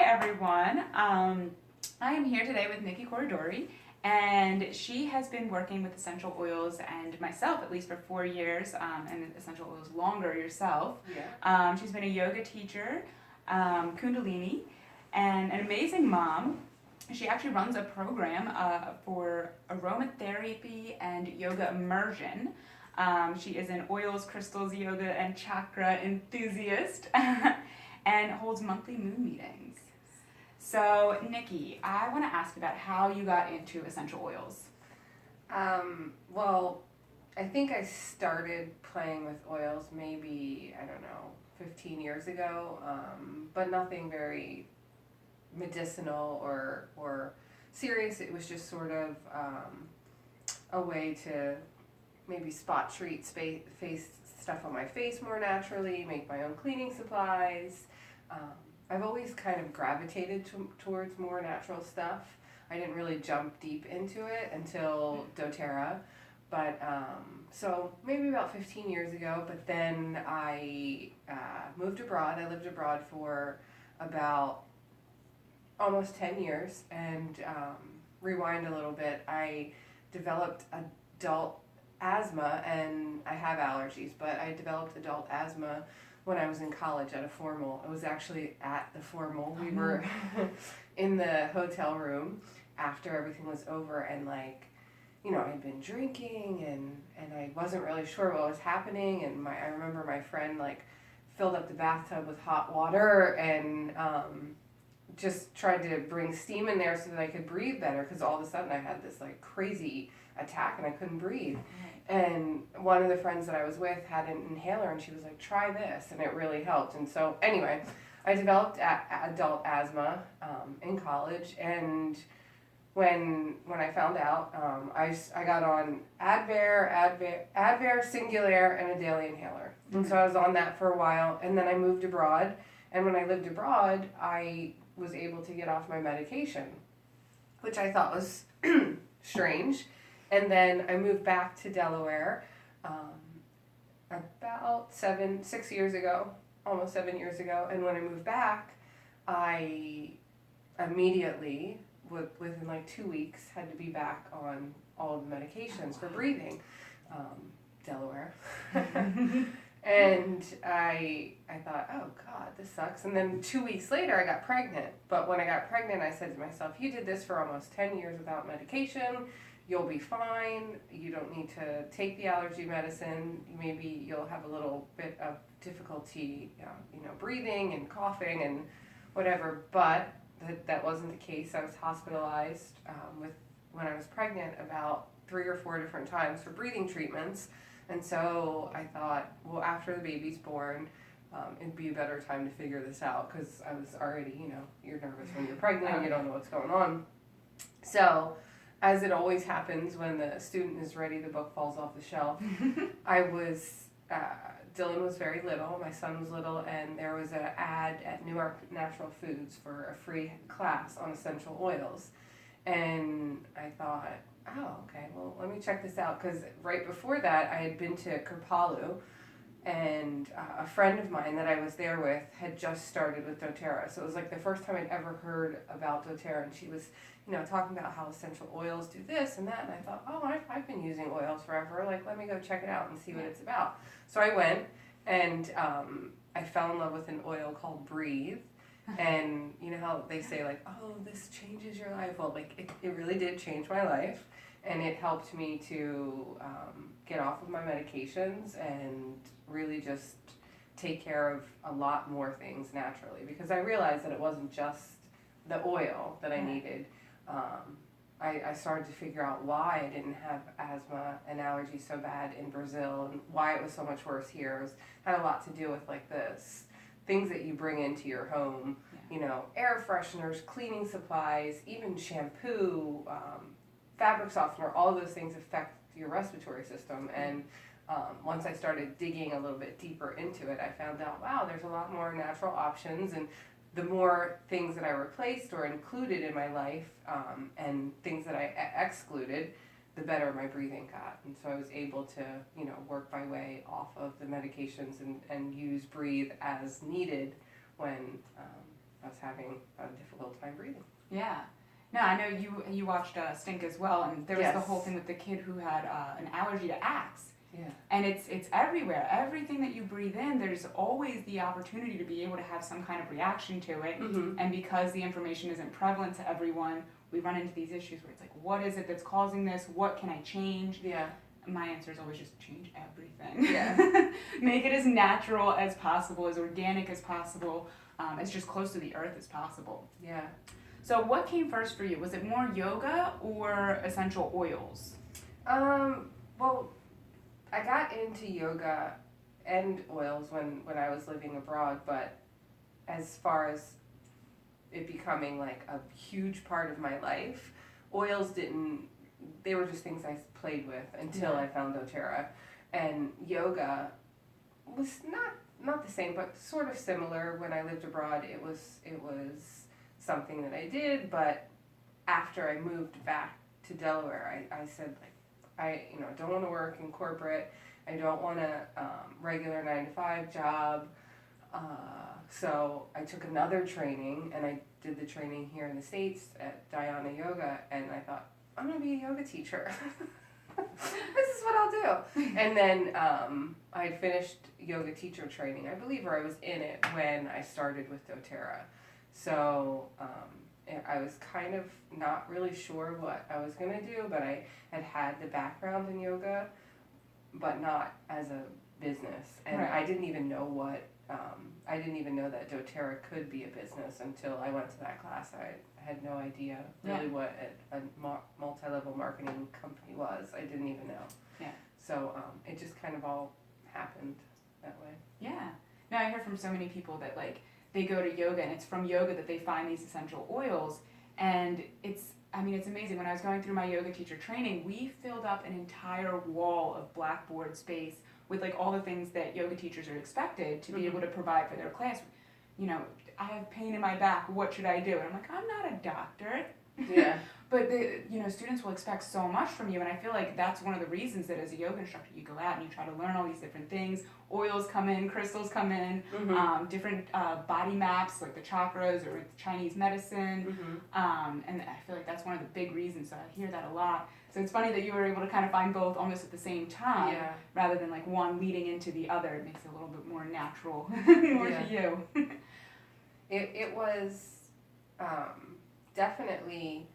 everyone. I am here today with Nicki Corridori, and she has been working with essential oils and myself at least for 4 years, and essential oils longer yourself. Yeah. She's been a yoga teacher, Kundalini, and an amazing mom. She actually runs a program for aromatherapy and yoga immersion. She is an oils, crystals, yoga, and chakra enthusiast and holds monthly moon meetings. So, Nicki, I want to ask about how you got into essential oils. Well, I think I started playing with oils maybe, 15 years ago, but nothing very medicinal or serious. It was just sort of a way to maybe spot treat face stuff on my face more naturally, make my own cleaning supplies. I've always kind of gravitated towards more natural stuff. I didn't really jump deep into it until doTERRA, but so maybe about 15 years ago, but then I moved abroad. I lived abroad for about almost 10 years, and rewind a little bit, I developed adult asthma, and I have allergies, but I developed adult asthma when I was in college at a formal. I was actually at the formal. We were in the hotel room after everything was over, and I'd been drinking and I wasn't really sure what was happening, and I remember my friend filled up the bathtub with hot water and just tried to bring steam in there so that I could breathe better, because all of a sudden I had this crazy attack and I couldn't breathe. And one of the friends that I was with had an inhaler, and she was like, try this, and it really helped. And so anyway, I developed adult asthma in college, and when I found out, I got on Advair, Singulair, and a daily inhaler. And so I was on that for a while, and then I moved abroad, and when I lived abroad, I was able to get off my medication, which I thought was strange. And then I moved back to Delaware about 6 years ago, almost 7 years ago. And when I moved back, I immediately, within 2 weeks, had to be back on all of the medications for breathing. Delaware. And I thought, oh God, this sucks. And then 2 weeks later, I got pregnant. But when I got pregnant, I said to myself, you did this for almost 10 years without medication. You'll be fine. You don't need to take the allergy medicine. Maybe you'll have a little bit of difficulty, breathing and coughing and whatever. But that wasn't the case. I was hospitalized when I was pregnant about 3 or 4 different times for breathing treatments. And so I thought, well, after the baby's born, it'd be a better time to figure this out, because I was already, you're nervous when you're pregnant, you don't know what's going on. So, as it always happens when the student is ready, the book falls off the shelf. Dylan was very little, my son was little, and there was an ad at Newark Natural Foods for a free class on essential oils. And I thought, oh, okay, well, let me check this out, because right before that, I had been to Kripalu, and a friend of mine that I was there with had just started with doTERRA. So it was the first time I'd ever heard about doTERRA, and she was, talking about how essential oils do this and that, and I thought, oh, I've been using oils forever, let me go check it out and see what it's about. So I went, and I fell in love with an oil called Breathe. And you know how they say oh, this changes your life? Well, it really did change my life, and it helped me to get off of my medications and really just take care of a lot more things naturally, because I realized that it wasn't just the oil that I needed. I started to figure out why I didn't have asthma and allergies so bad in Brazil, and why it was so much worse here. It had a lot to do with this things that you bring into your home, air fresheners, cleaning supplies, even shampoo, fabric softener. All of those things affect your respiratory system. And once I started digging a little bit deeper into it, I found out, wow, there's a lot more natural options, and the more things that I replaced or included in my life, and things that I excluded, the better my breathing got. And so I was able to, work my way off of the medications and use Breathe as needed when I I was having a difficult time breathing. Yeah. No, I know you watched Stink as well, and there was the Yes. whole thing with the kid who had an allergy to axe. Yeah. And it's everywhere. Everything that you breathe in, there's always the opportunity to be able to have some kind of reaction to it. Mm-hmm. And because the information isn't prevalent to everyone, we run into these issues where it's like, what is it that's causing this? What can I change? Yeah. My answer is always just change everything. Yeah. Make it as natural as possible, as organic as possible, as just close to the earth as possible. Yeah. So what came first for you? Was it more yoga or essential oils? Well, I got into yoga and oils when I was living abroad, but as far as it becoming like a huge part of my life, oils they were just things I played with until I found doTERRA. And yoga was not the same, but sort of similar. When I lived abroad, it was something that I did, but after I moved back to Delaware, I said, like, I don't want to work in corporate. I don't want a regular 9-to-5 job. So I took another training, and I did the training here in the States at Dhyana Yoga, and I thought, I'm going to be a yoga teacher. This is what I'll do. And then I had finished yoga teacher training, I believe, or I was in it when I started with doTERRA. So I was kind of not really sure what I was going to do, but I had the background in yoga, but not as a business. And Right. I didn't even know that doTERRA could be a business until I went to that class. I had no idea really what a multi-level marketing company was. I didn't even know. Yeah. So it just kind of all happened that way. Yeah. No, I hear from so many people that like they go to yoga and it's from yoga that they find these essential oils, and it's amazing. When I was going through my yoga teacher training, we filled up an entire wall of blackboard space with like all the things that yoga teachers are expected to be able to provide for their class. I have pain in my back, what should I do? And I'm like, I'm not a doctor. Yeah. But students will expect so much from you, and I feel like that's one of the reasons that as a yoga instructor you go out and you try to learn all these different things. Oils come in, crystals come in, different body maps like the chakras or Chinese medicine, and I feel like that's one of the big reasons. So I hear that a lot. So it's funny that you were able to kind of find both almost at the same time, rather than like one leading into the other. It makes it a little bit more natural, more to you. It was definitely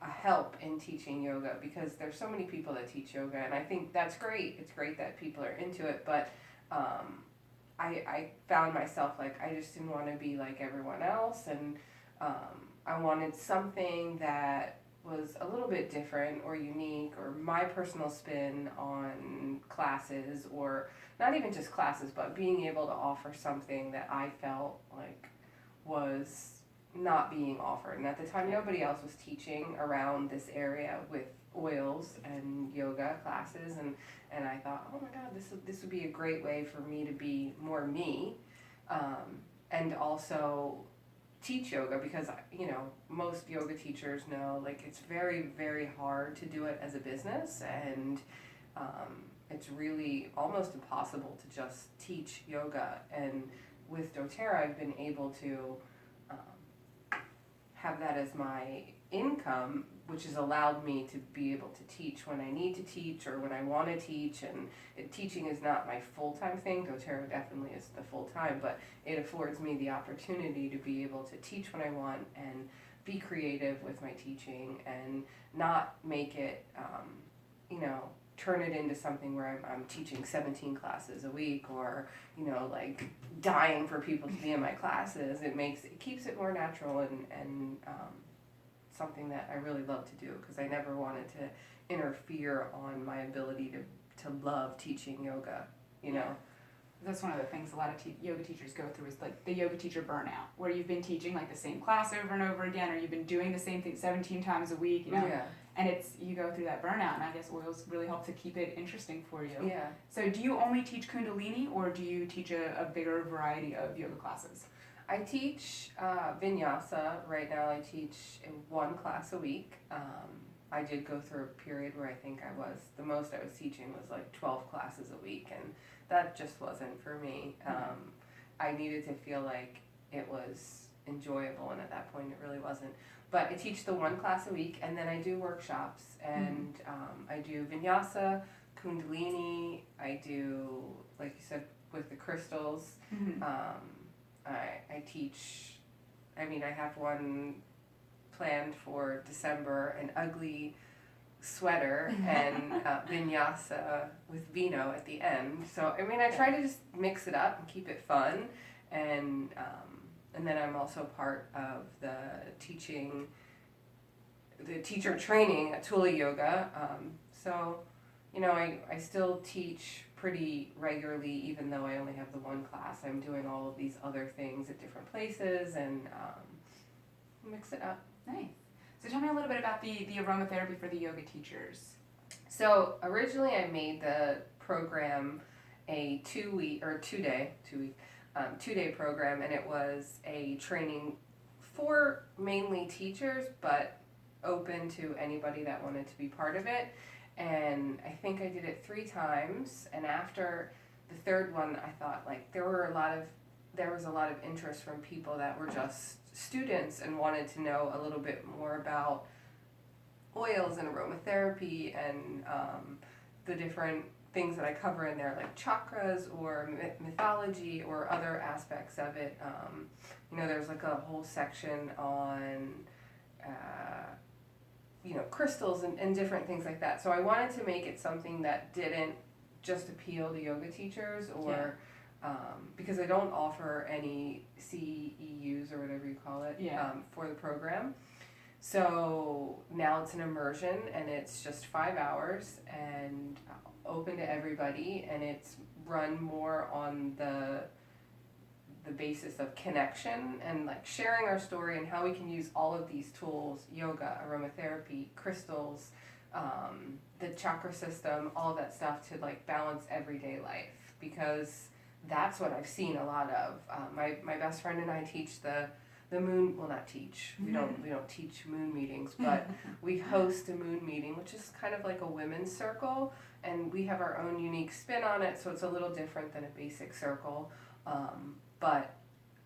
a help in teaching yoga, because there's so many people that teach yoga, and I think that's great. It's great that people are into it, but I found myself like I just didn't want to be like everyone else, and I wanted something that was a little bit different or unique, or my personal spin on classes, or not even just classes, but being able to offer something that I felt like was not being offered. And at the time, nobody else was teaching around this area with oils and yoga classes, and I thought, oh my God, this would be a great way for me to be more me, and also teach yoga, because most yoga teachers know like it's very, very hard to do it as a business, and it's really almost impossible to just teach yoga. And with doTERRA, I've been able to have that as my income, which has allowed me to be able to teach when I need to teach or when I want to teach. And teaching is not my full-time thing. doTERRA definitely is the full-time, but it affords me the opportunity to be able to teach when I want and be creative with my teaching, and not make it, turn it into something where I'm teaching 17 classes a week, or like dying for people to be in my classes. It keeps it more natural, and something that I really love to do, because I never wanted to interfere on my ability to love teaching yoga. That's one of the things a lot of yoga teachers go through, is like the yoga teacher burnout, where you've been teaching like the same class over and over again, or you've been doing the same thing 17 times a week, and you go through that burnout, and I guess oils really help to keep it interesting for you. Yeah. So do you only teach Kundalini, or do you teach a bigger variety of yoga classes? I teach Vinyasa. Right now I teach one class a week. I did go through a period where I think the most I was teaching was like 12 classes a week, and that just wasn't for me. I needed to feel like it was enjoyable, and at that point it really wasn't. But I teach the one class a week, and then I do workshops, and I do vinyasa, kundalini, I do, like you said, with the crystals. I teach, I mean, I have one planned for December, an ugly sweater and vinyasa with vino at the end. So, I mean, I try to just mix it up and keep it fun, and then I'm also part of the teacher training at Tula Yoga. So, you know, I still teach pretty regularly, even though I only have the one class. I'm doing all of these other things at different places, and mix it up. Nice. So tell me a little bit about the aromatherapy for the yoga teachers. So originally I made the program a 2-day program, and it was a training for mainly teachers, but open to anybody that wanted to be part of it. And I think I did it 3 times, and after the third one I thought, like, there was a lot of interest from people that were just students and wanted to know a little bit more about oils and aromatherapy and the different things that I cover in there, like chakras or mythology or other aspects of it. You know, there's like a whole section on you know, crystals and different things like that. So I wanted to make it something that didn't just appeal to yoga teachers, or because I don't offer any CEUs or whatever you call it for the program. So now it's an immersion, and it's just 5 hours and open to everybody, and it's run more on the basis of connection and like sharing our story and how we can use all of these tools, yoga, aromatherapy, crystals, the chakra system, all of that stuff, to like balance everyday life, because that's what I've seen a lot of. My best friend and I teach the moon, well, not teach, we don't teach moon meetings, but we host a moon meeting, which is kind of like a women's circle, and we have our own unique spin on it, so it's a little different than a basic circle. But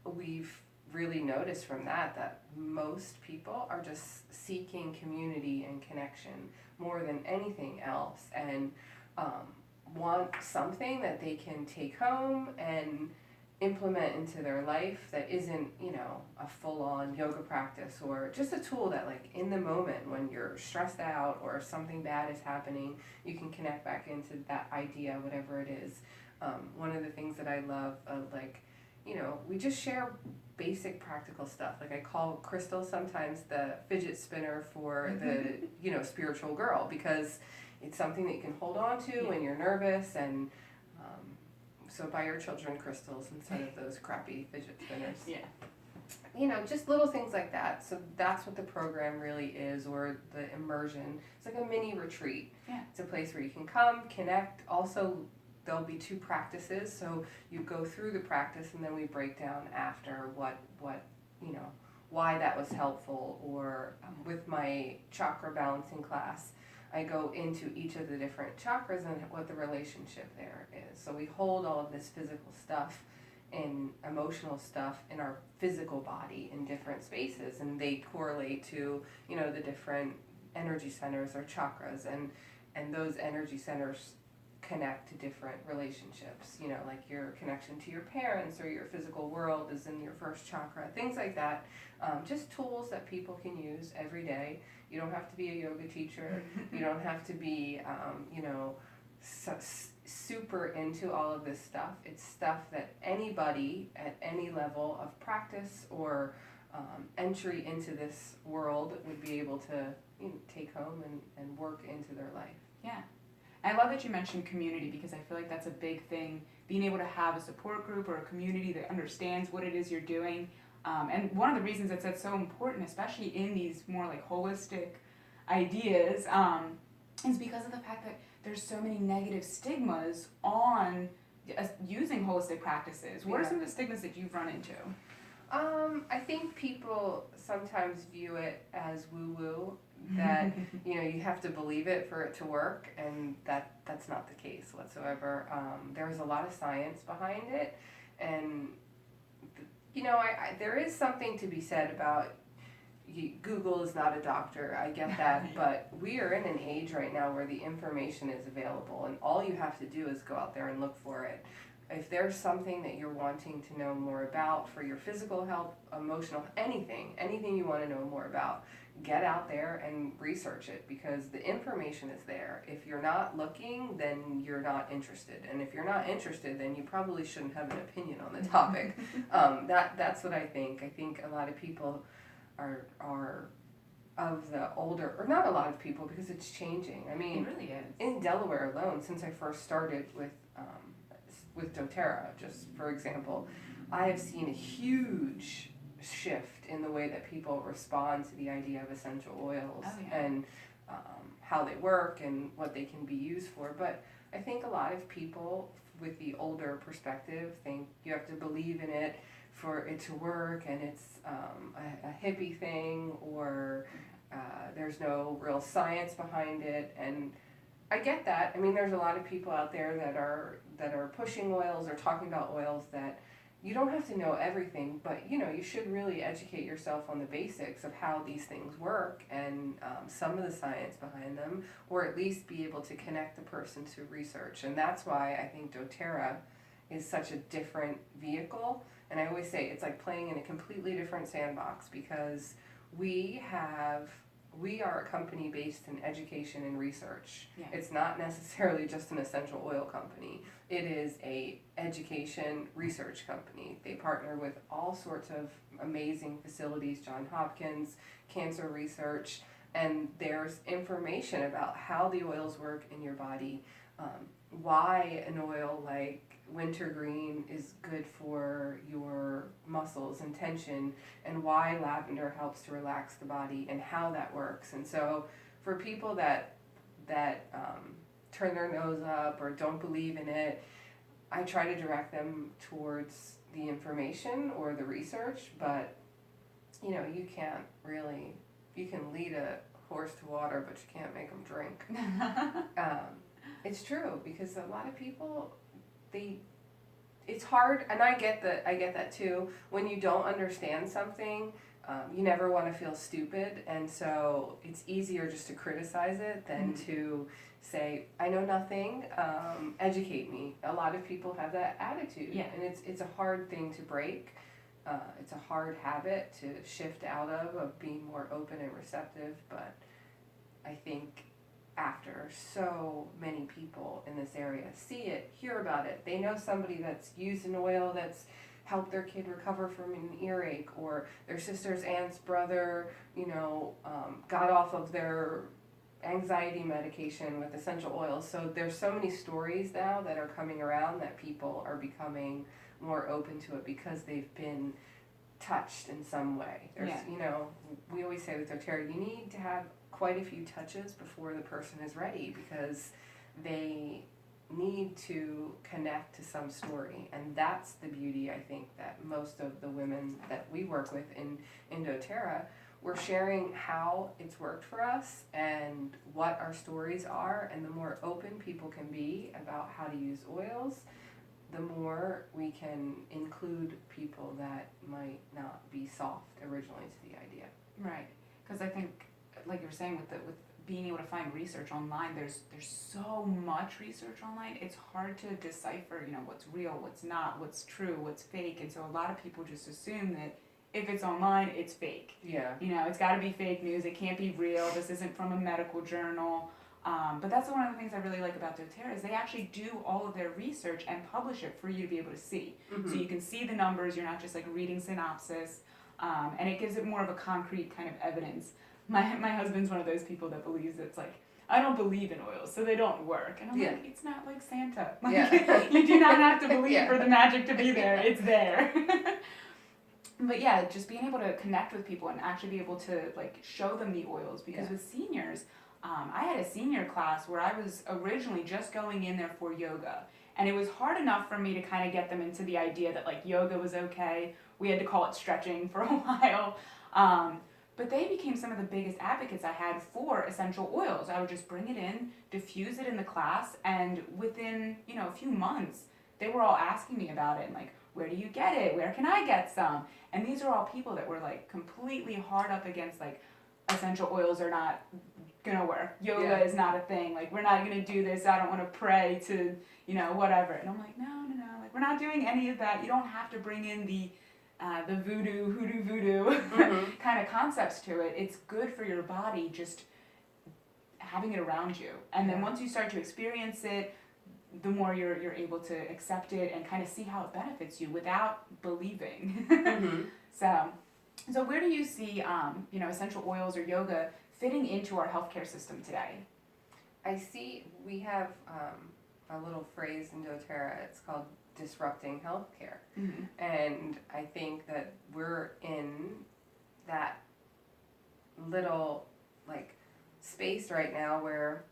we've really noticed from that most people are just seeking community and connection more than anything else, and want something that they can take home and implement into their life that isn't, you know, a full-on yoga practice, or just a tool that, like, in the moment when you're stressed out or something bad is happening, you can connect back into that idea, whatever it is. One of the things that I love, like, you know, we just share basic practical stuff. Like, I call crystal sometimes the fidget spinner for the, you know, spiritual girl, because it's something that you can hold on to when you're nervous. And so buy your children crystals instead of those crappy fidget spinners. Yeah. You know, just little things like that. So that's what the program really is, or the immersion. It's like a mini retreat. Yeah. It's a place where you can come, connect. Also, there'll be 2 practices, so you go through the practice, and then we break down after what you know, why that was helpful. Or with my chakra balancing class, I go into each of the different chakras and what the relationship there is. So we hold all of this physical stuff and emotional stuff in our physical body in different spaces, and they correlate to, you know, the different energy centers or chakras, and those energy centers connect to different relationships, you know, like your connection to your parents or your physical world is in your first chakra, things like that. Just tools that people can use every day. You don't have to be a yoga teacher. You don't have to be, you know, super into all of this stuff. It's stuff that anybody at any level of practice or entry into this world would be able to, you know, take home and work into their life. Yeah. I love that you mentioned community, because I feel like that's a big thing, being able to have a support group or a community that understands what it is you're doing. And one of the reasons that's so important, especially in these more like holistic ideas, is because of the fact that there's so many negative stigmas on using holistic practices. What are some of the stigmas that you've run into? I think people sometimes view it as woo-woo, that, you know, you have to believe it for it to work, and that's not the case whatsoever. There's a lot of science behind it, and There is something to be said about Google is not a doctor. I get that, but we are in an age right now where the information is available, and all you have to do is go out there and look for it. If there's something that you're wanting to know more about for your physical health, emotional, anything you want to know more about, get out there and research it, because the information is there. If you're not looking, then you're not interested. And if you're not interested, then you probably shouldn't have an opinion on the topic. That's what I think. I think a lot of people are of the older, or not a lot of people, because it's changing. I mean, it really is. In Delaware alone, since I first started with doterra, just for example, I have seen a huge shift in the way that people respond to the idea of essential oils and how they work and what they can be used for. But I think a lot of people with the older perspective think you have to believe in it for it to work, and it's a hippie thing, or there's no real science behind it. And I get that. I mean, there's a lot of people out there that are pushing oils or talking about oils that you don't have to know everything, but you should really educate yourself on the basics of how these things work and some of the science behind them, or at least be able to connect the person to research. And that's why I think doterra is such a different vehicle. And I always say it's like playing in a completely different sandbox, because we are a company based in education and research. Yeah. It's not necessarily just an essential oil company. It is a education research company. They partner with all sorts of amazing facilities, Johns Hopkins, cancer research, and there's information about how the oils work in your body, why an oil like wintergreen is good for your muscles and tension, and why lavender helps to relax the body, and how that works. And so for people that turn their nose up or don't believe in it, I try to direct them towards the information or the research. But you can't really, you can lead a horse to water, but you can't make them drink. It's true, because a lot of people, it's hard, and I get that too. When you don't understand something, you never want to feel stupid, and so it's easier just to criticize it than to say, I know nothing, educate me. A lot of people have that attitude, and it's a hard thing to break. It's a hard habit to shift out of being more open and receptive. But I think after so many people in this area see it, hear about it, they know somebody that's used an oil that's helped their kid recover from an earache, or their sister's aunt's brother, got off of their anxiety medication with essential oils. So there's so many stories now that are coming around that people are becoming more open to it because they've been touched in some way. There's, we always say with doterra, you need to have quite a few touches before the person is ready, because they need to connect to some story. And that's the beauty, I think, that most of the women that we work with in doterra, we're sharing how it's worked for us and what our stories are. And the more open people can be about how to use oils, the more we can include people that might not be soft originally to the idea. Right, because I think, like you were saying, with being able to find research online, there's so much research online. It's hard to decipher, what's real, what's not, what's true, what's fake, and so a lot of people just assume that if it's online, it's fake. Yeah. It's got to be fake news. It can't be real. This isn't from a medical journal. But that's one of the things I really like about doterra, is they actually do all of their research and publish it for you to be able to see. Mm-hmm. So you can see the numbers. You're not just like reading synopsis, and it gives it more of a concrete kind of evidence. My husband's one of those people that believes it's like, I don't believe in oils, so they don't work. And I'm like, it's not like Santa. You do not have to believe for the magic to be there. It's there. But just being able to connect with people and actually be able to like show them the oils, because with seniors, I had a senior class where I was originally just going in there for yoga, and it was hard enough for me to kind of get them into the idea that like yoga was okay. We had to call it stretching for a while. But they became some of the biggest advocates I had for essential oils. I would just bring it in, diffuse it in the class, and within, a few months, they were all asking me about it, and like, where do you get it? Where can I get some? And these are all people that were like completely hard up against like essential oils are not gonna work. Yoga is not a thing. Like, we're not gonna do this. I don't want to pray to, whatever. And I'm like, no. Like, we're not doing any of that. You don't have to bring in the hoodoo kind of concepts to it. It's good for your body just having it around you. And then once you start to experience it, the more you're able to accept it and kind of see how it benefits you without believing. So where do you see, essential oils or yoga fitting into our healthcare system today? I see we have a little phrase in doTERRA. It's called disrupting healthcare. And I think that we're in that little like space right now where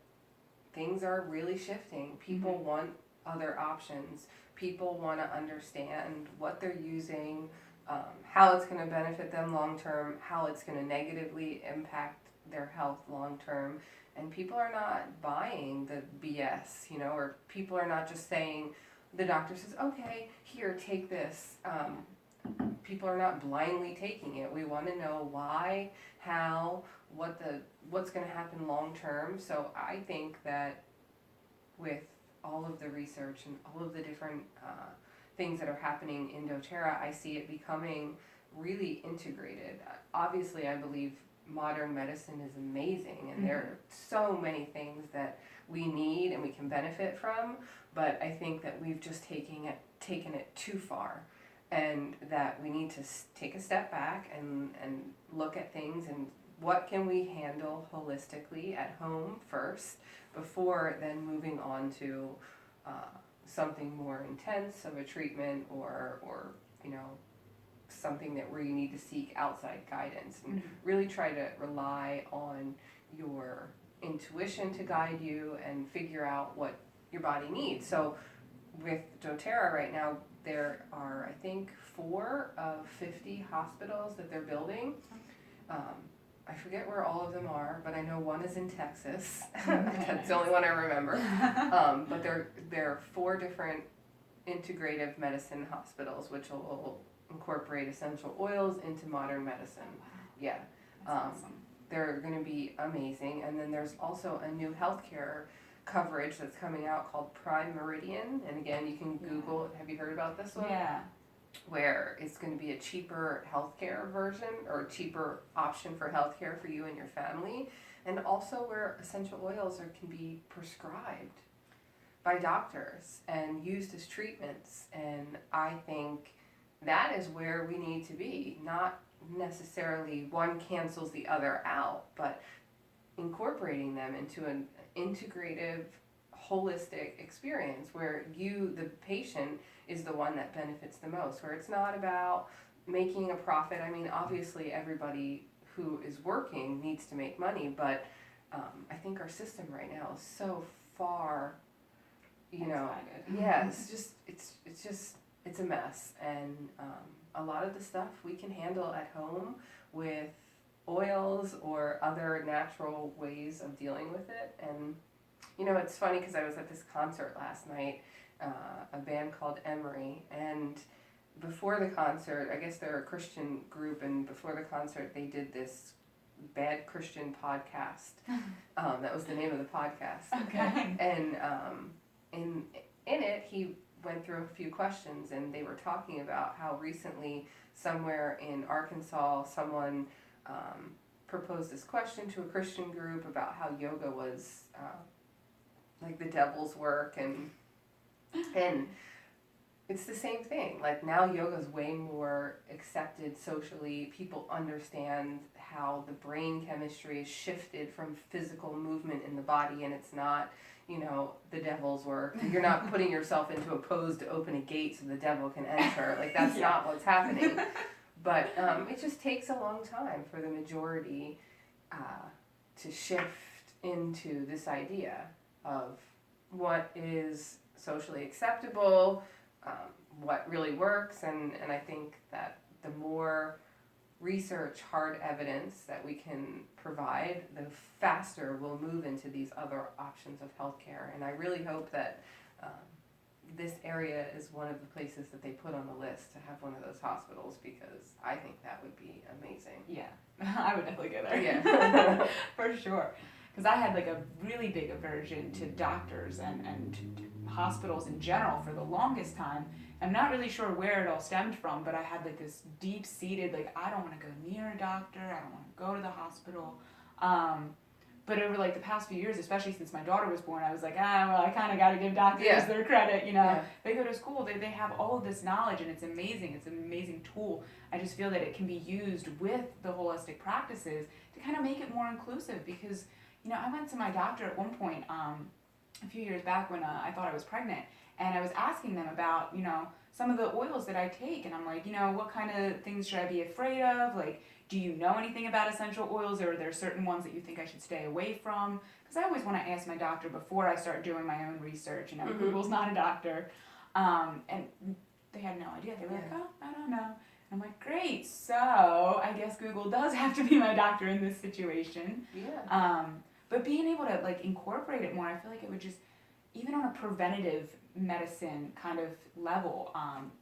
things are really shifting. People want other options. People want to understand what they're using, how it's going to benefit them long term, how it's going to negatively impact their health long term. And people are not buying the BS, or people are not just saying, the doctor says, okay, here, take this. People are not blindly taking it. We want to know why, how, what's going to happen long term. So I think that with all of the research and all of the different things that are happening in doTERRA, I see it becoming really integrated. Obviously, I believe modern medicine is amazing, and there are so many things that we need and we can benefit from, but I think that we've just taken it too far, and that we need to take a step back and look at things and what can we handle holistically at home first before then moving on to something more intense of a treatment or something where you need to seek outside guidance, and really try to rely on your intuition to guide you and figure out what your body needs. So with doTERRA right now, there are, I think, 4 of 50 hospitals that they're building. I forget where all of them are, but I know one is in Texas. That's the only one I remember. But there are 4 different integrative medicine hospitals, which will incorporate essential oils into modern medicine. Yeah. Awesome. They're going to be amazing. And then there's also a new healthcare coverage that's coming out called Prime Meridian. And again, you can Google it. Have you heard about this one? Yeah. Where it's going to be a cheaper healthcare version or a cheaper option for healthcare for you and your family. And also where essential oils can be prescribed by doctors and used as treatments. And I think that is where we need to be. Not necessarily one cancels the other out, but incorporating them into an integrative, holistic experience where you, the patient, is the one that benefits the most, where it's not about making a profit. I mean, obviously everybody who is working needs to make money, but I think our system right now is so far, it's a mess. And a lot of the stuff we can handle at home with oils or other natural ways of dealing with it. And it's funny because I was at this concert last night, a band called Emery, and before the concert, I guess they're a Christian group, and before the concert they did this Bad Christian podcast. That was the name of the podcast. Okay. And in it, he went through a few questions, and they were talking about how recently somewhere in Arkansas someone proposed this question to a Christian group about how yoga was like the devil's work, and it's the same thing. Like, now yoga is way more accepted socially. People understand how the brain chemistry is shifted from physical movement in the body, and it's not, the devil's work. You're not putting yourself into a pose to open a gate so the devil can enter. Like, that's not what's happening. But it just takes a long time for the majority to shift into this idea of what is socially acceptable, what really works, and I think that the more research, hard evidence that we can provide, the faster we'll move into these other options of healthcare. And I really hope that this area is one of the places that they put on the list to have one of those hospitals, because I think that would be amazing. Yeah, I would definitely go there. Yeah. For sure. Because I had like a really big aversion to doctors and to hospitals in general for the longest time. I'm not really sure where it all stemmed from, but I had like this deep-seated, like, I don't want to go near a doctor, I don't want to go to the hospital. But over like the past few years, especially since my daughter was born, I was like, well, I kind of got to give doctors their credit, you know. Yeah. They go to school, they have all of this knowledge, and it's amazing. It's an amazing tool. I just feel that it can be used with the holistic practices to kind of make it more inclusive, because, you know, I went to my doctor at one point a few years back when I thought I was pregnant, and I was asking them about, you know, some of the oils that I take, and I'm like, you know, what kind of things should I be afraid of? Like, do you know anything about essential oils, or are there certain ones that you think I should stay away from? Because I always want to ask my doctor before I start doing my own research. You know, Google's not a doctor. And they had no idea. They were like, oh, I don't know. And I'm like, great. So I guess Google does have to be my doctor in this situation. Yeah. But being able to like incorporate it more, I feel like it would just, even on a preventative medicine kind of level,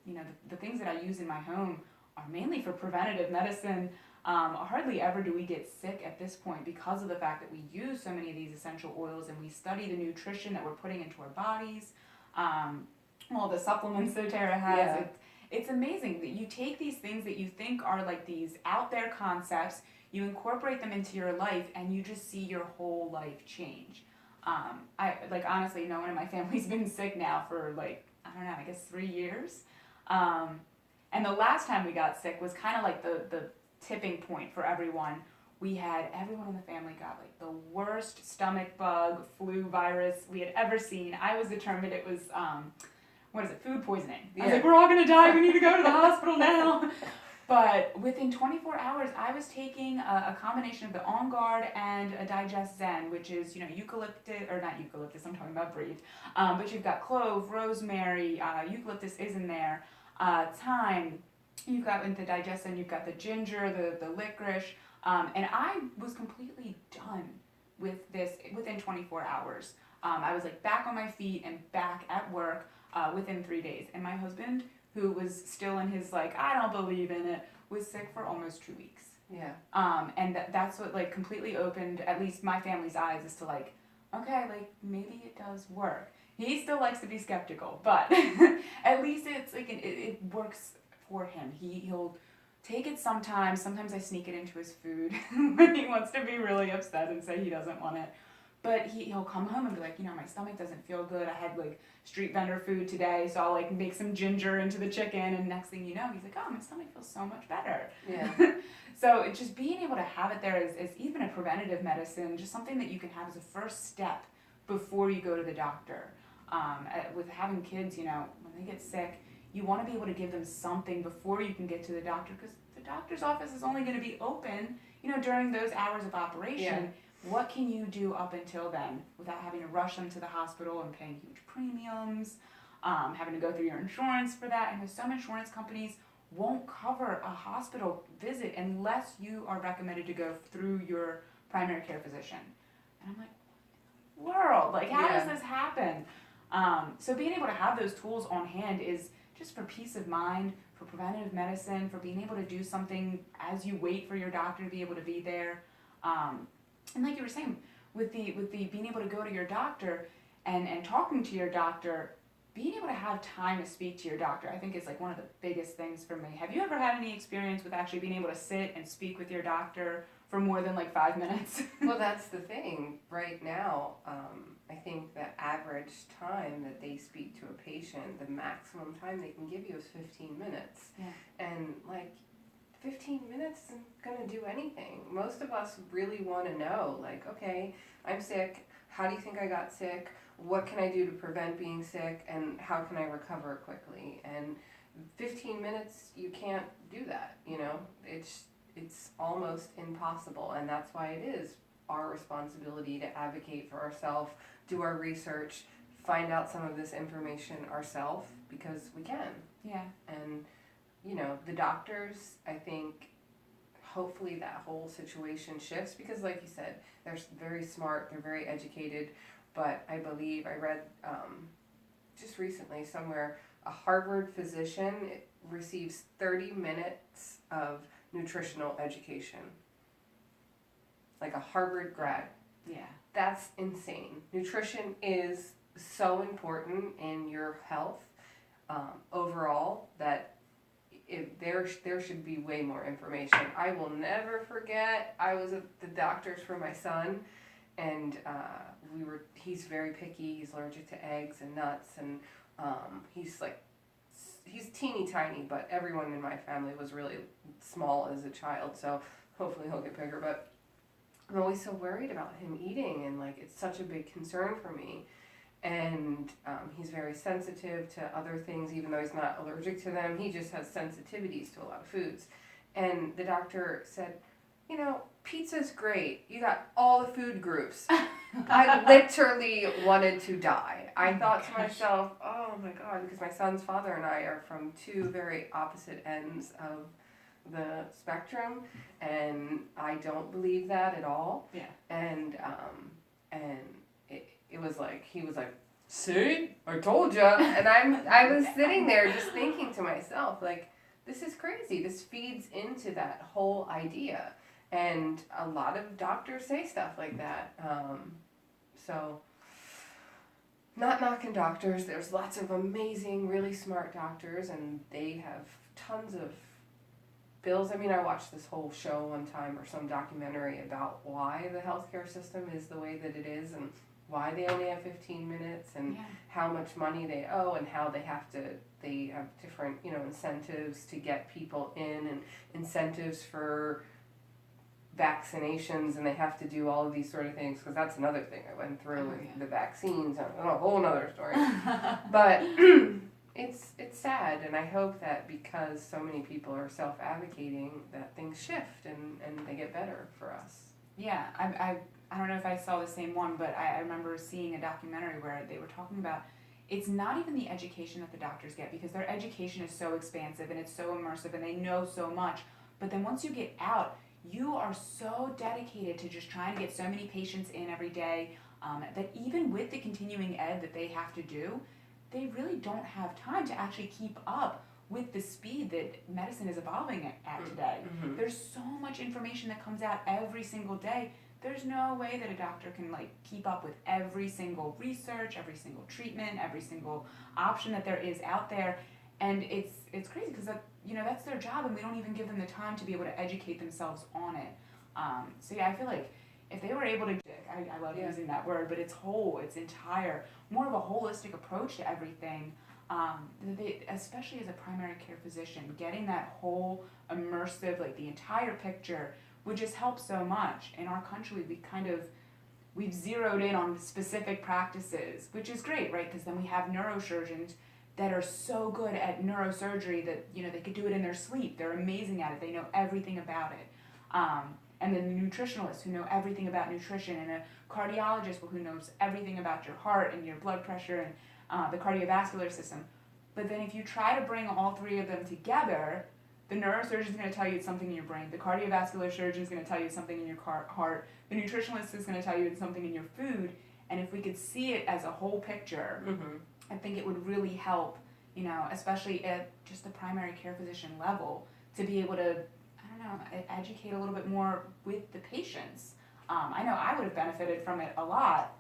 you know, the things that I use in my home are mainly for preventative medicine. Hardly ever do we get sick at this point because of the fact that we use so many of these essential oils, and we study the nutrition that we're putting into our bodies. All the supplements doTERRA has. Yeah. It's amazing that you take these things that you think are like these out there concepts, you incorporate them into your life, and you just see your whole life change. I like, honestly, no one in my family's been sick now for like, I don't know, I guess 3 years. And the last time we got sick was kind of like the tipping point for everyone. Everyone in the family got like the worst stomach bug, flu virus we had ever seen. I was determined it was, food poisoning. I was like, we're all going to die, we need to go to the hospital now. But within 24 hours, I was taking a combination of the On Guard and a Digest Zen, which is, you know, eucalyptus, or not eucalyptus, I'm talking about breed. But you've got clove, rosemary, eucalyptus is in there, thyme. You've got, with the Digest Zen, you've got the ginger, the licorice. And I was completely done with this within 24 hours. I was like back on my feet and back at work within 3 days. And my husband, who was still in his like, I don't believe in it, was sick for almost 2 weeks. Yeah. And that's what like completely opened at least my family's eyes as to like, okay, like maybe it does work. He still likes to be skeptical, but at least it's like it works for him. He'll take it sometimes. Sometimes I sneak it into his food when he wants to be really upset and say he doesn't want it. But he'll come home and be like, you know, my stomach doesn't feel good. I had like street vendor food today, so I'll like make some ginger into the chicken, and next thing you know, he's like, oh, my stomach feels so much better. Yeah. So it's just being able to have it there is even a preventative medicine, just something that you can have as a first step before you go to the doctor. With having kids, you know, when they get sick, you want to be able to give them something before you can get to the doctor, because the doctor's office is only going to be open, you know, during those hours of operation. Yeah. What can you do up until then without having to rush them to the hospital and paying huge premiums, having to go through your insurance for that? And some insurance companies won't cover a hospital visit unless you are recommended to go through your primary care physician. And I'm like, world, like how does this happen? So being able to have those tools on hand is just for peace of mind, for preventative medicine, for being able to do something as you wait for your doctor to be able to be there. And like you were saying, with the being able to go to your doctor and talking to your doctor, being able to have time to speak to your doctor, I think is like one of the biggest things for me. Have you ever had any experience with actually being able to sit and speak with your doctor for more than like 5 minutes? Well, that's the thing. Right now, I think the average time that they speak to a patient, the maximum time they can give you is 15 minutes. Yeah. And like 15 minutes isn't going to do anything. Most of us really want to know, like, okay, I'm sick. How do you think I got sick? What can I do to prevent being sick? And how can I recover quickly? And 15 minutes, you can't do that, you know? It's almost impossible. And that's why it is our responsibility to advocate for ourselves, do our research, find out some of this information ourselves, because we can. Yeah. And you know, the doctors, I think, hopefully that whole situation shifts, because like you said, they're very smart, they're very educated, but I believe, I read just recently somewhere, a Harvard physician receives 30 minutes of nutritional education. Like a Harvard grad. Yeah. That's insane. Nutrition is so important in your health overall that there should be way more information. I will never forget, I was at the doctor's for my son, and he's very picky. He's allergic to eggs and nuts, and he's teeny tiny, but everyone in my family was really small as a child, so hopefully he'll get bigger. But I'm always so worried about him eating, and like it's such a big concern for me. And he's very sensitive to other things, even though he's not allergic to them. He just has sensitivities to a lot of foods. And the doctor said, you know, pizza's great. You got all the food groups. I literally wanted to die. I thought to myself, oh my God, because my son's father and I are from two very opposite ends of the spectrum, and I don't believe that at all. Yeah. And it was like, he was like, see, I told ya. And I was sitting there just thinking to myself, like, this is crazy. This feeds into that whole idea. And a lot of doctors say stuff like that. So, not knocking doctors. There's lots of amazing, really smart doctors, and they have tons of bills. I mean, I watched this whole show one time, or some documentary about why the healthcare system is the way that it is, and why they only have 15 minutes, and how much money they owe, and how they have different, incentives to get people in, and incentives for vaccinations, and they have to do all of these sort of things, because that's another thing I went through with the vaccines, a whole nother story. But it's sad, and I hope that because so many people are self-advocating, that things shift and they get better for us. Yeah, I don't know if I saw the same one, but I remember seeing a documentary where they were talking about it's not even the education that the doctors get, because their education is so expansive and it's so immersive and they know so much. But then once you get out, you are so dedicated to just trying to get so many patients in every day that even with the continuing ed that they have to do, they really don't have time to actually keep up with the speed that medicine is evolving at today. Mm-hmm. There's so much information that comes out every single day. There's no way that a doctor can keep up with every single research, every single treatment, every single option that there is out there. And it's crazy because that's their job, and we don't even give them the time to be able to educate themselves on it. So yeah, I feel like if they were able to, I love using that word, but it's entire, more of a holistic approach to everything. Especially as a primary care physician, getting that whole immersive, the entire picture would just help so much. In our country, we've zeroed in on specific practices, which is great, right? Because then we have neurosurgeons that are so good at neurosurgery that, they could do it in their sleep. They're amazing at it. They know everything about it. And then the nutritionalists who know everything about nutrition, and a cardiologist who knows everything about your heart and your blood pressure and the cardiovascular system. But then if you try to bring all three of them together, the neurosurgeon is going to tell you it's something in your brain. The cardiovascular surgeon is going to tell you it's something in your heart. The nutritionalist is going to tell you it's something in your food. And if we could see it as a whole picture, I think it would really help, especially at just the primary care physician level, to be able to, educate a little bit more with the patients. I know I would have benefited from it a lot,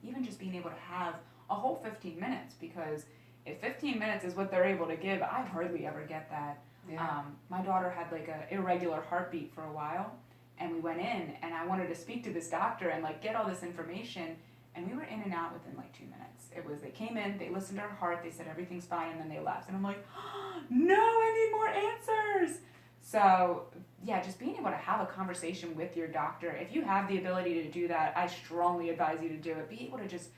even just being able to have a whole 15 minutes, because if 15 minutes is what they're able to give, I hardly ever get that. Yeah. My daughter had a irregular heartbeat for a while, and we went in, and I wanted to speak to this doctor and get all this information, and we were in and out within 2 minutes. It was, they came in, they listened to her heart, they said everything's fine, and then they left. And I'm like, oh, no, I need more answers. So yeah, just being able to have a conversation with your doctor. If you have the ability to do that, I strongly advise you to do it. Be able to just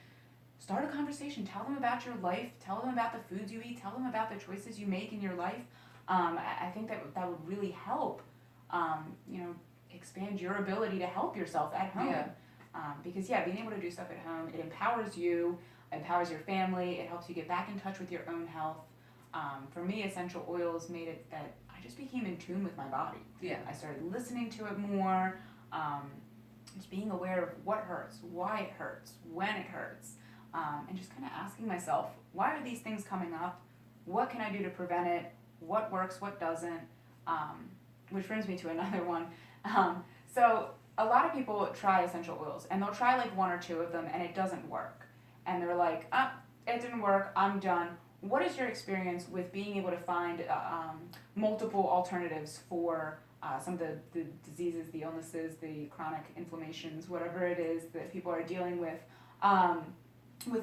start a conversation. Tell them about your life. Tell them about the foods you eat. Tell them about the choices you make in your life. I think that would really help, expand your ability to help yourself at home. Yeah. Because being able to do stuff at home, it empowers you, empowers your family. It helps you get back in touch with your own health. For me, essential oils made it that I just became in tune with my body. Yeah. I started listening to it more, just being aware of what hurts, why it hurts, when it hurts. and just kind of asking myself, why are these things coming up? What can I do to prevent it? What works, what doesn't? Which brings me to another one. So a lot of people try essential oils, and they'll try like one or two of them, and it doesn't work. And they're like, it didn't work, I'm done. What is your experience with being able to find multiple alternatives for some of the diseases, the illnesses, the chronic inflammations, whatever it is that people are dealing with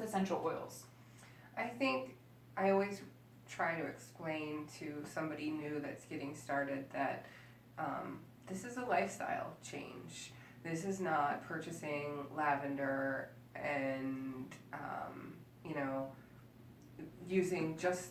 essential oils? I think I always try to explain to somebody new that's getting started that this is a lifestyle change. This is not purchasing lavender and, using just,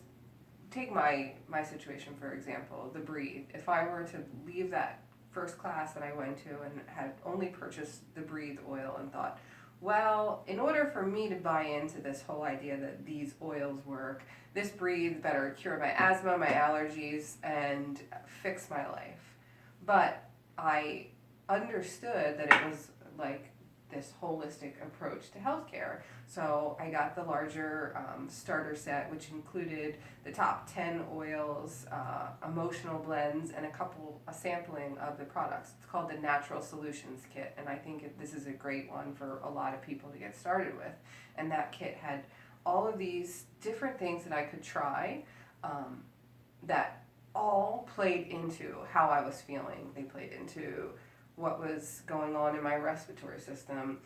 take my situation for example, the Breathe. If I were to leave that first class that I went to and had only purchased the Breathe oil and thought, well, in order for me to buy into this whole idea that these oils work, this Breathe better cure my asthma, my allergies, and fix my life. But I understood that it was like this holistic approach to healthcare. So I got the larger starter set, which included the top 10 oils, emotional blends, and a sampling of the products. It's called the Natural Solutions Kit, and I think this is a great one for a lot of people to get started with. And that kit had all of these different things that I could try that all played into how I was feeling. They played into what was going on in my respiratory system,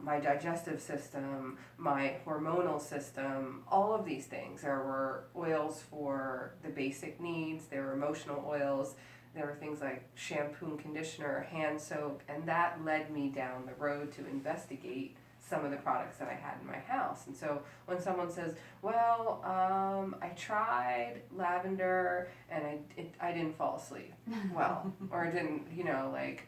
my digestive system, my hormonal system, all of these things. There were oils for the basic needs, there were emotional oils, there were things like shampoo and conditioner, hand soap, and that led me down the road to investigate some of the products that I had in my house. And so when someone says, well, I tried lavender and I didn't fall asleep well, or didn't,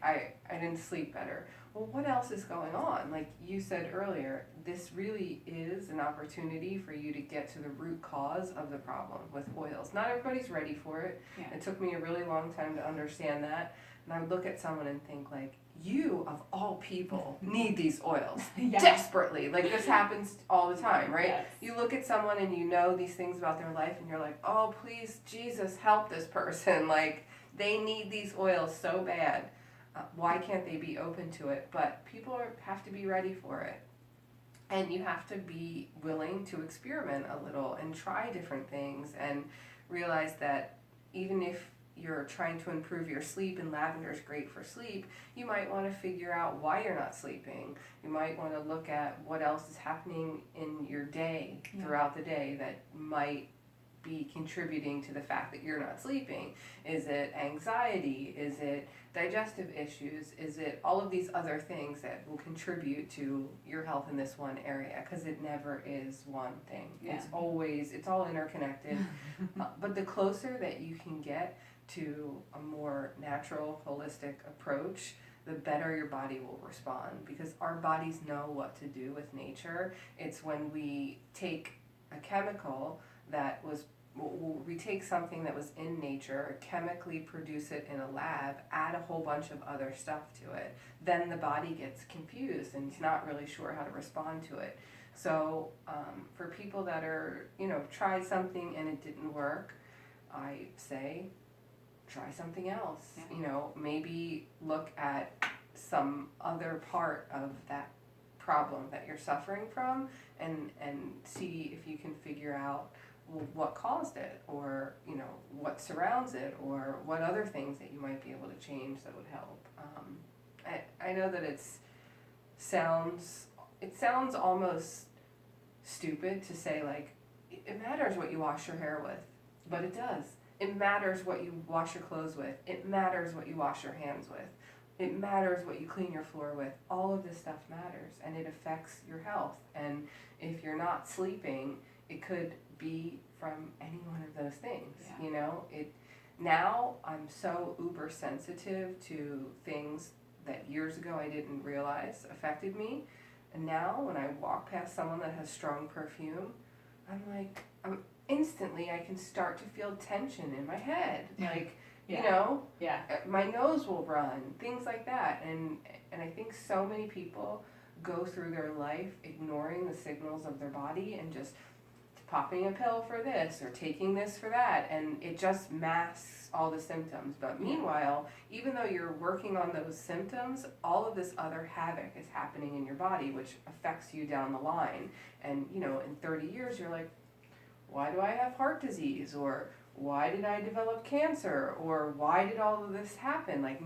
I didn't sleep better. Well, what else is going on? Like you said earlier, this really is an opportunity for you to get to the root cause of the problem with oils. Not everybody's ready for it. Yeah. It took me a really long time to understand that. And I would look at someone and think like, you of all people need these oils desperately. Like this happens all the time, right? Yes. You look at someone and you know these things about their life and you're like, oh, please, Jesus, help this person. Like they need these oils so bad. Why can't they be open to it? But people have to be ready for it. And you have to be willing to experiment a little and try different things and realize that even if you're trying to improve your sleep and lavender is great for sleep, you might want to figure out why you're not sleeping. You might want to look at what else is happening in your day throughout the day that might be contributing to the fact that you're not sleeping. Is it anxiety? Is it digestive issues? Is it all of these other things that will contribute to your health in this one area? Because it never is one thing. Yeah. It's all interconnected. But the closer that you can get to a more natural, holistic approach, the better your body will respond, because our bodies know what to do with nature. It's when we take a chemical that we take something that was in nature, chemically produce it in a lab, add a whole bunch of other stuff to it, then the body gets confused and is not really sure how to respond to it. So for people that are, tried something and it didn't work, I say, try something else. Yeah. Maybe look at some other part of that problem that you're suffering from and see if you can figure out what caused it, or what surrounds it, or what other things that you might be able to change that would help. I know that it sounds almost stupid to say like it matters what you wash your hair with, but it does. It matters what you wash your clothes with. It matters what you wash your hands with. It matters what you clean your floor with. All of this stuff matters, and it affects your health. And if you're not sleeping, it could be from any one of those things. Yeah. Now I'm so uber sensitive to things that years ago I didn't realize affected me. And now when I walk past someone that has strong perfume, instantly I can start to feel tension in my head. Like, my nose will run, things like that. And I think so many people go through their life ignoring the signals of their body and just popping a pill for this or taking this for that, and it just masks all the symptoms. But meanwhile, even though you're working on those symptoms, all of this other havoc is happening in your body, which affects you down the line. And in 30 years, you're like, why do I have heart disease? Or why did I develop cancer? Or why did all of this happen? Like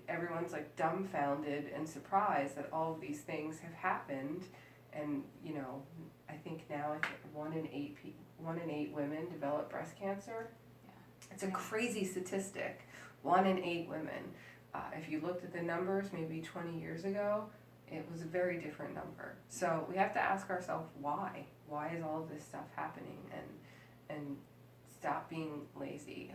everyone's like dumbfounded and surprised that all of these things have happened. And I think now 1 in 8 women develop breast cancer. Yeah. It's a crazy statistic. 1 in 8 women. If you looked at the numbers maybe 20 years ago, it was a very different number. So we have to ask ourselves why. Why is all of this stuff happening? And stop being lazy.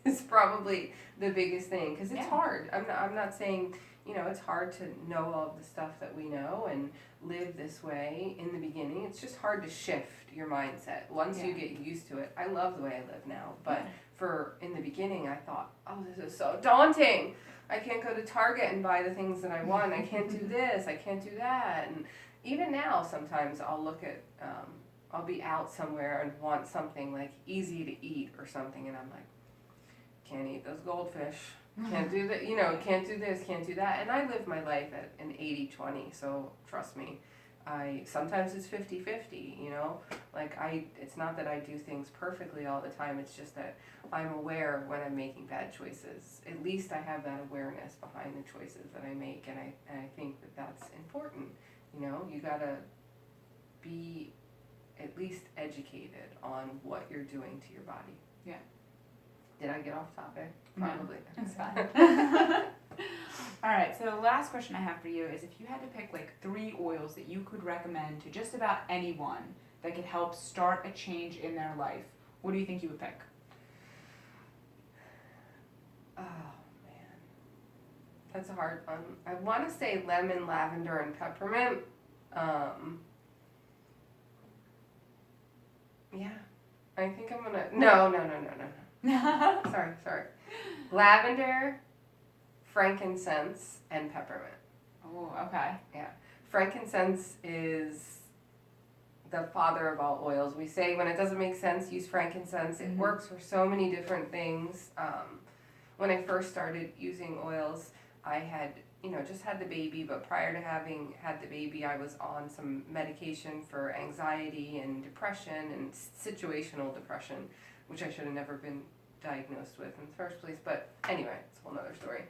It's probably the biggest thing, because it's hard. I'm not saying it's hard to know all of the stuff that we know and live this way in the beginning. It's just hard to shift your mindset once you get used to it. I love the way I live now, but in the beginning I thought, oh, this is so daunting. I can't go to Target and buy the things that I want. I can't do this. I can't do that. And even now, sometimes I'll look at, I'll be out somewhere and want something like easy to eat or something, and I'm like, can't eat those goldfish. Can't do that, can't do this, can't do that. And I live my life at an 80-20, so trust me. Sometimes it's 50-50, it's not that I do things perfectly all the time, it's just that I'm aware when I'm making bad choices. At least I have that awareness behind the choices that I make, and I think that that's important. You gotta be at least educated on what you're doing to your body. Yeah. Did I get off topic? Probably. No, it's fine. All right, so the last question I have for you is, if you had to pick 3 oils that you could recommend to just about anyone that could help start a change in their life, what do you think you would pick? Oh, man. That's a hard one. I want to say lemon, lavender, and peppermint. Yeah. I think I'm going to... No. Sorry. Lavender, frankincense, and peppermint. Oh, okay. Yeah. Frankincense is the father of all oils. We say when it doesn't make sense, use frankincense. It works for so many different things. When I first started using oils, I had, just had the baby, but prior to having had the baby, I was on some medication for anxiety and depression and situational depression, which I should have never been diagnosed with in the first place. But anyway, it's a whole other story.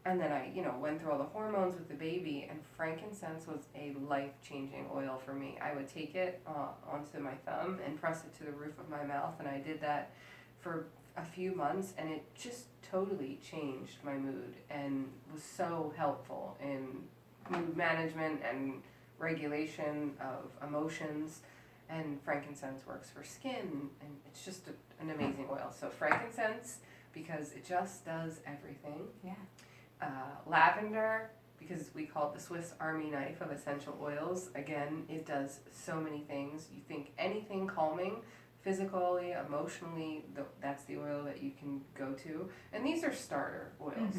And then I, went through all the hormones with the baby, and frankincense was a life-changing oil for me. I would take it onto my thumb and press it to the roof of my mouth, and I did that for a few months, and it just totally changed my mood and was so helpful in mood management and regulation of emotions. And frankincense works for skin, and it's just an amazing oil. So frankincense, because it just does everything. Yeah. Lavender, because we call it the Swiss Army knife of essential oils. Again, it does so many things. You think anything calming, physically, emotionally, that's the oil that you can go to. And these are starter oils,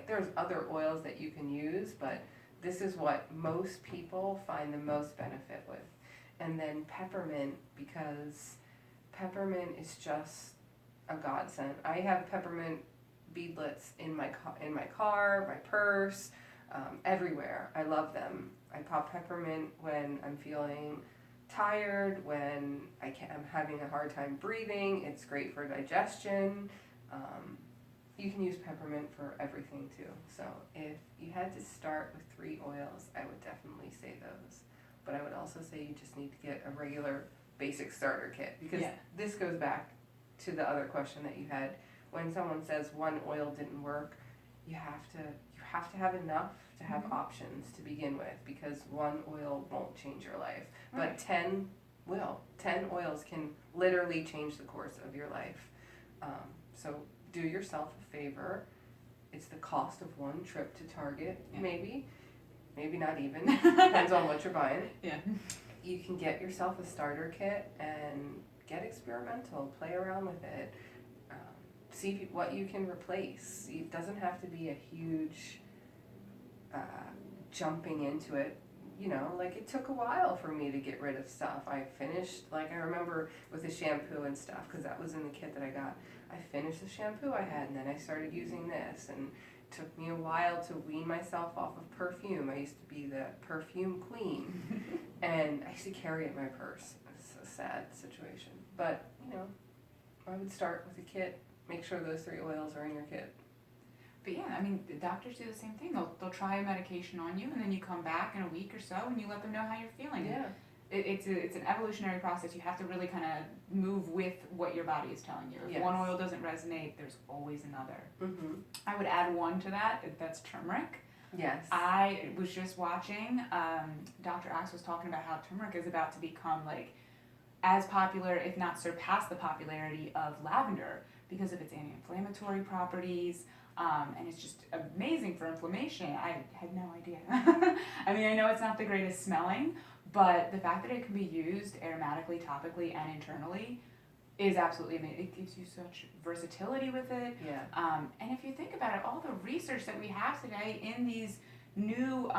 there's other oils that you can use, but this is what most people find the most benefit with. And then peppermint, because peppermint is just a godsend. I have peppermint beadlets in my car, my purse, everywhere. I love them. I pop peppermint when I'm feeling tired, when I'm having a hard time breathing. It's great for digestion. You can use peppermint for everything too. So if you had to start with 3 oils, I would definitely say those. But I would also say you just need to get a regular basic starter kit, because this goes back to the other question that you had. When someone says one oil didn't work, you have to have enough to have options to begin with, because one oil won't change your life, but 10 will. 10 oils can literally change the course of your life. So do yourself a favor. It's the cost of one trip to Target, maybe not even. Depends on what you're buying. Yeah. You can get yourself a starter kit and get experimental. Play around with it. See what you can replace. It doesn't have to be a huge jumping into it, you know, like it took a while for me to get rid of stuff. I finished, like I remember with the shampoo and stuff, because that was in the kit that I got. I finished the shampoo I had, and then I started using this, and it took me a while to wean myself off of perfume. I used to be the perfume queen, and I used to carry it in my purse. It's a sad situation, but you know, I would start with a kit, make sure those 3 oils are in your kit. But yeah, I mean, the doctors do the same thing. They'll try a medication on you, and then you come back in a week or so, and you let them know how you're feeling. Yeah. It's an evolutionary process. You have to really kind of move with what your body is telling you. If Yes. one oil doesn't resonate, there's always another. Mm-hmm. I would add one to that. That's turmeric. Yes. I was just watching. Dr. Axe was talking about how turmeric is about to become like as popular, if not surpass the popularity of lavender because of its anti-inflammatory properties. And it's just amazing for inflammation. I had no idea. I mean, I know it's not the greatest smelling, but the fact that it can be used aromatically, topically, and internally is absolutely amazing. It gives you such versatility with it. Yeah. And if you think about it, all the research that we have today in these new,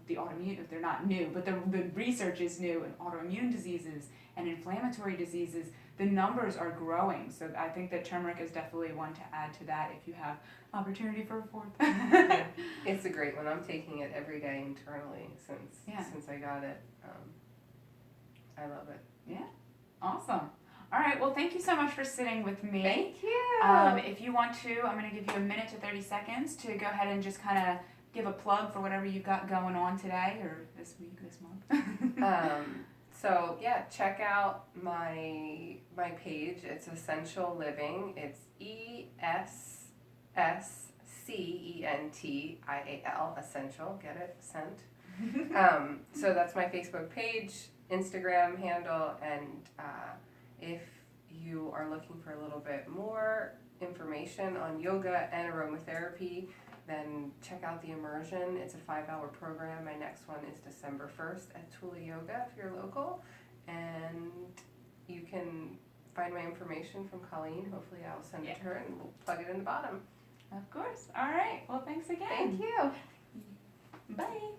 the autoimmune, they're not new, but the research is new in autoimmune diseases and inflammatory diseases. The numbers are growing, so I think that turmeric is definitely one to add to that if you have opportunity for a 4th. Yeah. It's a great one. I'm taking it every day internally since I got it. I love it. Yeah, awesome. All right, well, thank you so much for sitting with me. Thank you. If you want to, I'm going to give you a minute to 30 seconds to go ahead and just kind of give a plug for whatever you've got going on today or this week, this month. So yeah, check out my page. It's Essential Living. It's ESSCENTIAL, Essential. Get it? Scent. So that's my Facebook page, Instagram handle, and if you are looking for a little bit more information on yoga and aromatherapy, then check out the immersion. It's a 5-hour program. My next one is December 1st at Tula Yoga if you're local. And you can find my information from Colleen. Hopefully I'll send it to her and we'll plug it in the bottom. Of course. All right. Well, thanks again. Thank you. Bye.